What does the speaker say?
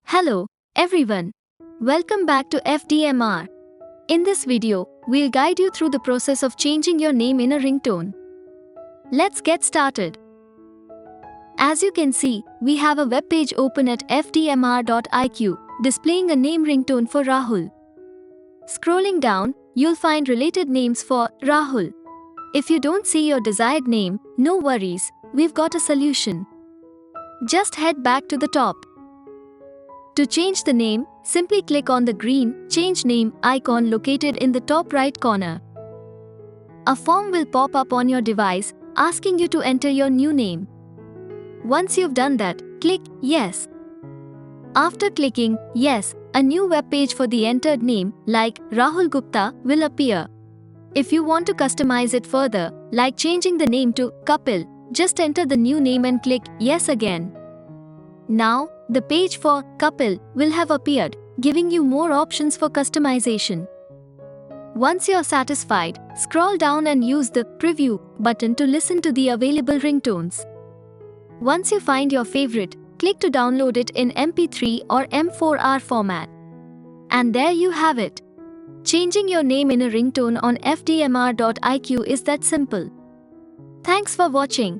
Hello, everyone. Welcome back to FDMR. In this video, we'll guide you through the process of changing your name in a ringtone. Let's get started. As you can see, we have a web page open at fdmr.icu, displaying a name ringtone for Rahul. Scrolling down, you'll find related names for Rahul. If you don't see your desired name, no worries, we've got a solution. Just head back to the top. To change the name, simply click on the green Change Name icon located in the top right corner. A form will pop up on your device, asking you to enter your new name. Once you've done that, click Yes. After clicking Yes, a new web page for the entered name, like Rahul Gupta, will appear. If you want to customize it further, like changing the name to Kapil, just enter the new name and click Yes again. Now, the page for Kapil will have appeared, giving you more options for customization. Once you're satisfied, scroll down and use the Preview button to listen to the available ringtones. Once you find your favorite, click to download it in MP3 or M4R format. And there you have it. Changing your name in a ringtone on fdmr.iq is that simple. Thanks for watching.